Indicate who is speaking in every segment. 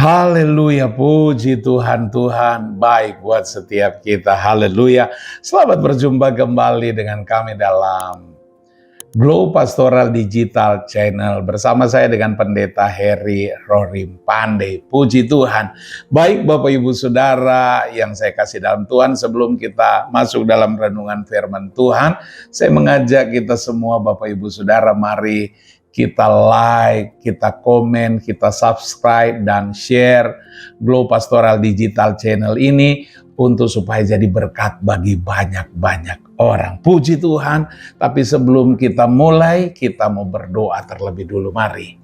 Speaker 1: Haleluya, puji Tuhan, Tuhan baik buat setiap kita. Haleluya. Selamat berjumpa kembali dengan kami dalam Glow Pastoral Digital Channel. Bersama saya dengan Pendeta Heri Rorim Pandey. Puji Tuhan. Baik Bapak Ibu Saudara yang saya kasih dalam Tuhan, sebelum kita masuk dalam renungan firman Tuhan, saya mengajak kita semua Bapak Ibu Saudara, mari kita like, kita komen, kita subscribe dan share Glow Pastoral Digital Channel ini untuk supaya jadi berkat bagi banyak-banyak orang. Puji Tuhan. Tapi sebelum kita mulai, kita mau berdoa terlebih dulu. Mari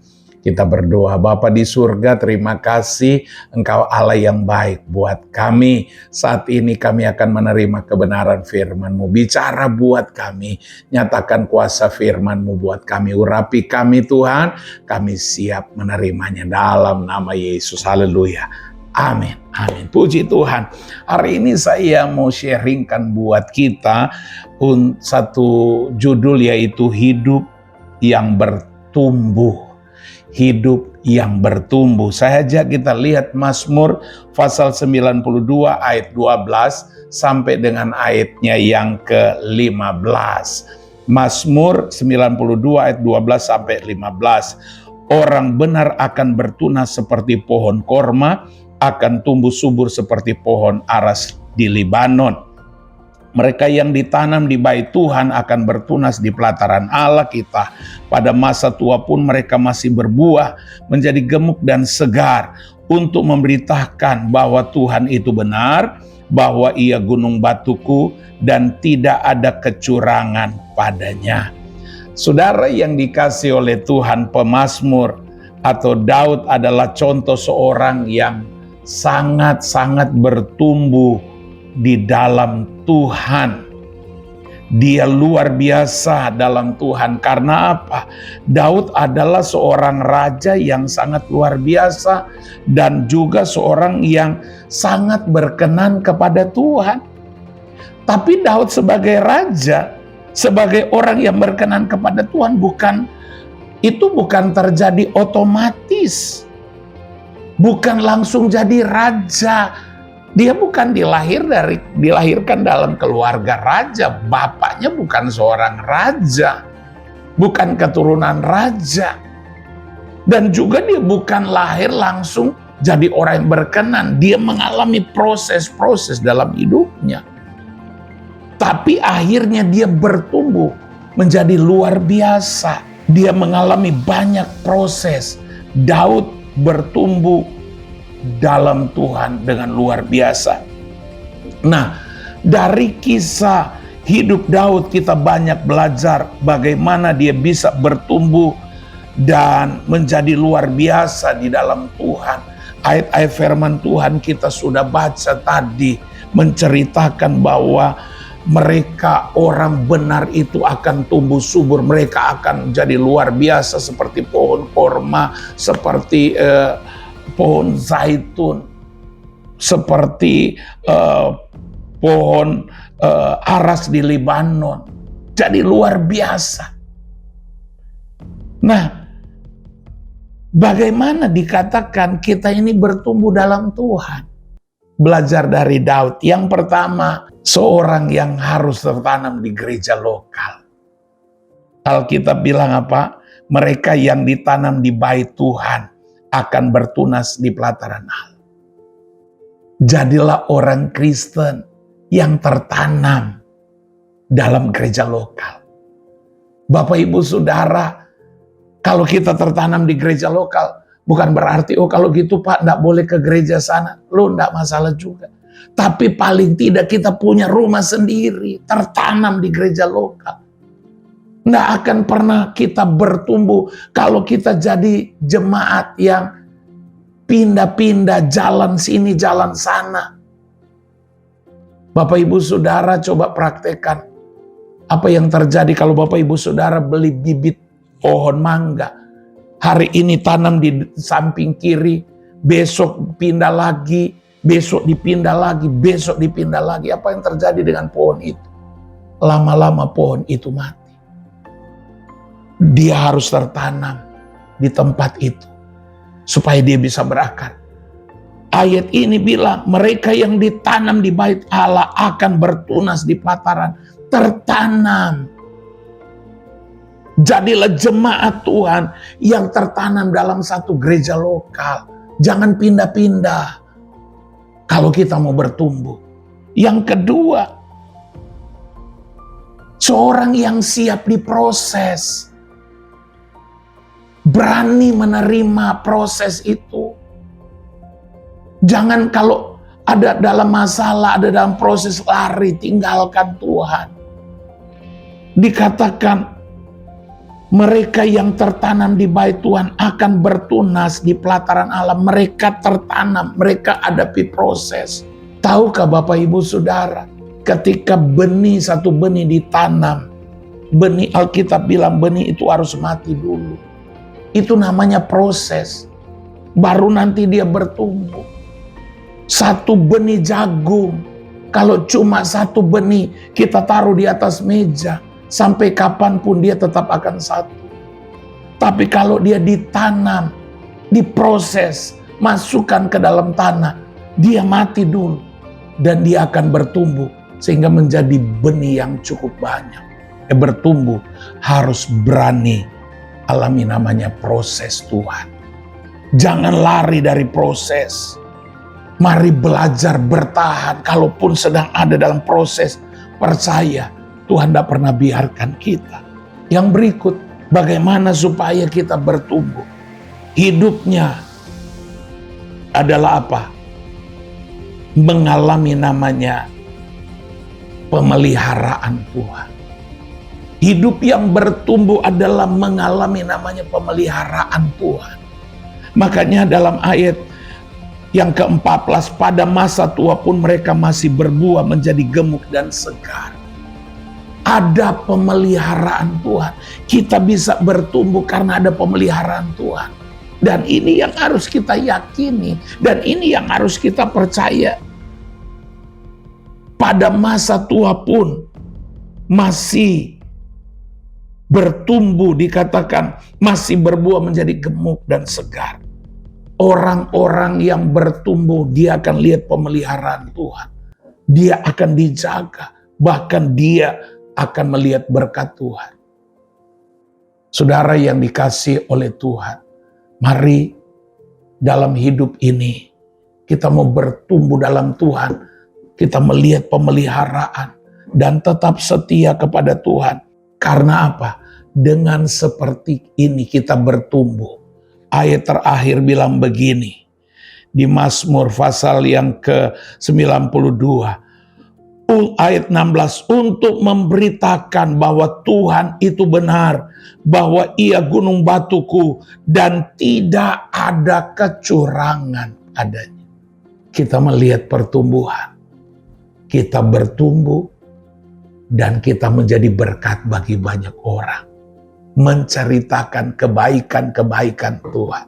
Speaker 1: kita berdoa. Bapa di surga, terima kasih Engkau Allah yang baik buat kami. Saat ini kami akan menerima kebenaran firman-Mu. Bicara buat kami, nyatakan kuasa firman-Mu buat kami. Urapi kami Tuhan, kami siap menerimanya dalam nama Yesus. Haleluya. Amin. Amin. Puji Tuhan. Hari ini saya mau sharingkan buat kita satu judul, yaitu hidup yang bertumbuh. Hidup yang bertumbuh. Saya ajak kita lihat Mazmur pasal 92 ayat 12 sampai dengan ayatnya yang ke-15. Mazmur 92 ayat 12 sampai 15. Orang benar akan bertunas seperti pohon korma, akan tumbuh subur seperti pohon aras di Libanon. Mereka yang ditanam di bait Tuhan akan bertunas di pelataran Allah kita. Pada masa tua pun mereka masih berbuah, menjadi gemuk dan segar, untuk memberitakan bahwa Tuhan itu benar, bahwa Ia gunung batuku dan tidak ada kecurangan padanya. Saudara yang dikasih oleh Tuhan, pemazmur atau Daud adalah contoh seorang yang sangat-sangat bertumbuh di dalam Tuhan. Dia luar biasa dalam Tuhan. Karena apa? Daud adalah seorang raja yang sangat luar biasa dan juga seorang yang sangat berkenan kepada Tuhan. Tapi Daud sebagai raja, sebagai orang yang berkenan kepada Tuhan, bukan terjadi otomatis. Bukan langsung jadi raja. Dia bukan dilahirkan dalam keluarga raja. Bapaknya bukan seorang raja. Bukan keturunan raja. Dan juga dia bukan lahir langsung jadi orang yang berkenan. Dia mengalami proses-proses dalam hidupnya. Tapi akhirnya dia bertumbuh menjadi luar biasa. Dia mengalami banyak proses. Daud bertumbuh dalam Tuhan dengan luar biasa. Nah, dari kisah hidup Daud kita banyak belajar bagaimana dia bisa bertumbuh dan menjadi luar biasa di dalam Tuhan. Ayat-ayat firman Tuhan kita sudah baca tadi, menceritakan bahwa mereka orang benar itu akan tumbuh subur. Mereka akan jadi luar biasa seperti pohon korma, seperti pohon zaitun, seperti pohon aras di Libanon. Jadi luar biasa. Nah, bagaimana dikatakan kita ini bertumbuh dalam Tuhan? Belajar dari Daud. Yang pertama, seorang yang harus tertanam di gereja lokal. Alkitab bilang apa? Mereka yang ditanam di bait Tuhan akan bertunas di pelataran Allah. Jadilah orang Kristen yang tertanam dalam gereja lokal. Bapak Ibu Saudara, kalau kita tertanam di gereja lokal, bukan berarti, oh kalau gitu Pak, enggak boleh ke gereja sana. Lo enggak masalah juga. Tapi paling tidak kita punya rumah sendiri, tertanam di gereja lokal. Nggak akan pernah kita bertumbuh kalau kita jadi jemaat yang pindah-pindah, jalan sini, jalan sana. Bapak Ibu Saudara coba praktekkan apa yang terjadi kalau Bapak Ibu Saudara beli bibit pohon mangga. Hari ini tanam di samping kiri, besok pindah lagi, besok dipindah lagi, besok dipindah lagi. Apa yang terjadi dengan pohon itu? Lama-lama pohon itu mati. Dia harus tertanam di tempat itu supaya dia bisa berakar. Ayat ini bilang mereka yang ditanam di bait Allah akan bertunas di pelataran, tertanam. Jadilah jemaat Tuhan yang tertanam dalam satu gereja lokal. Jangan pindah-pindah kalau kita mau bertumbuh. Yang kedua, seorang yang siap diproses, berani menerima proses itu. Jangan kalau ada dalam masalah, ada dalam proses lari, tinggalkan Tuhan. Dikatakan mereka yang tertanam di bait Tuhan akan bertunas di pelataran Allah. Mereka tertanam, mereka hadapi proses. Tahukah Bapak Ibu Saudara, ketika satu benih ditanam, benih Alkitab bilang benih itu harus mati dulu. Itu namanya proses. Baru nanti dia bertumbuh. Satu benih jagung, kalau cuma satu benih kita taruh di atas meja, sampai kapanpun dia tetap akan satu. Tapi kalau dia ditanam, diproses, masukkan ke dalam tanah, dia mati dulu. Dan dia akan bertumbuh sehingga menjadi benih yang cukup banyak. Bertumbuh harus berani alami namanya proses Tuhan. Jangan lari dari proses. Mari belajar bertahan. Kalaupun sedang ada dalam proses, percaya Tuhan tidak pernah biarkan kita. Yang berikut, bagaimana supaya kita bertumbuh? Hidupnya adalah apa? Mengalami namanya pemeliharaan Tuhan. Hidup yang bertumbuh adalah mengalami namanya pemeliharaan Tuhan. Makanya dalam ayat yang ke-14, pada masa tua pun mereka masih berbuah menjadi gemuk dan segar. Ada pemeliharaan Tuhan. Kita bisa bertumbuh karena ada pemeliharaan Tuhan. Dan ini yang harus kita yakini. Dan ini yang harus kita percaya. Pada masa tua pun masih bertumbuh, dikatakan masih berbuah menjadi gemuk dan segar. Orang-orang yang bertumbuh, dia akan lihat pemeliharaan Tuhan. Dia akan dijaga. Bahkan dia akan melihat berkat Tuhan. Saudara yang dikasihi oleh Tuhan, mari dalam hidup ini kita mau bertumbuh dalam Tuhan. Kita melihat pemeliharaan dan tetap setia kepada Tuhan. Karena apa? Dengan seperti ini kita bertumbuh. Ayat terakhir bilang begini, di Mazmur pasal yang ke-92, ayat 16, untuk memberitakan bahwa Tuhan itu benar, bahwa Ia gunung batuku dan tidak ada kecurangan adanya. Kita melihat pertumbuhan, kita bertumbuh, dan kita menjadi berkat bagi banyak orang. Menceritakan kebaikan-kebaikan Tuhan.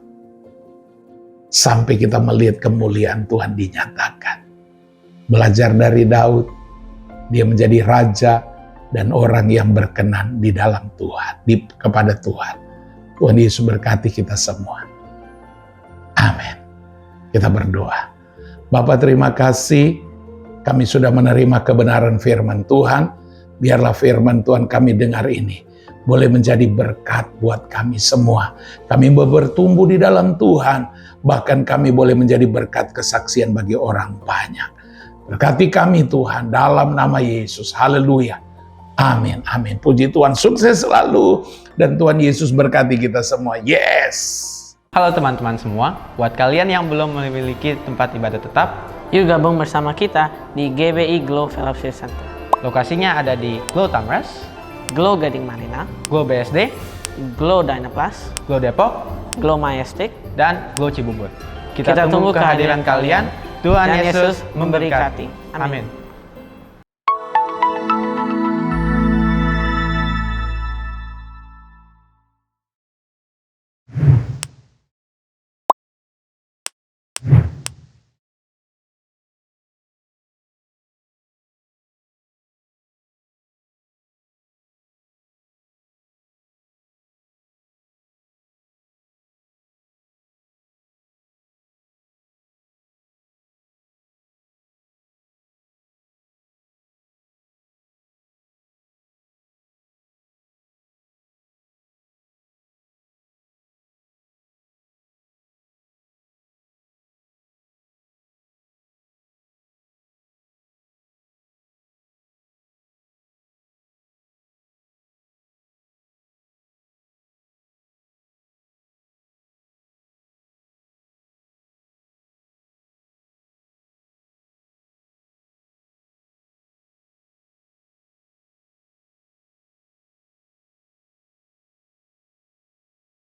Speaker 1: Sampai kita melihat kemuliaan Tuhan dinyatakan. Belajar dari Daud, dia menjadi raja dan orang yang berkenan di dalam Tuhan, kepada Tuhan. Tuhan Yesus berkati kita semua. Amin. Kita berdoa. Bapa, terima kasih kami sudah menerima kebenaran firman Tuhan. Biarlah firman Tuhan kami dengar ini boleh menjadi berkat buat kami semua. Kami bertumbuh di dalam Tuhan. Bahkan kami boleh menjadi berkat kesaksian bagi orang banyak. Berkati kami Tuhan dalam nama Yesus. Haleluya. Amin. Amin. Puji Tuhan. Sukses selalu. Dan Tuhan Yesus berkati kita semua. Yes.
Speaker 2: Halo teman-teman semua. Buat kalian yang belum memiliki tempat ibadah tetap,
Speaker 3: yuk gabung bersama kita di GBI Glow Fellowship Center.
Speaker 2: lokasinya ada di Glow Tamres,
Speaker 3: Glow Gading Marina,
Speaker 2: Glow BSD,
Speaker 3: Glow Dynaplus,
Speaker 2: Glow Depok,
Speaker 3: Glow Majestic,
Speaker 2: dan Glow Cibubur.
Speaker 3: Kita tunggu kehadiran kalian.
Speaker 2: Tuhan
Speaker 3: Dan
Speaker 2: Yesus
Speaker 3: Yesus memberkati.
Speaker 2: memberkati. Amin.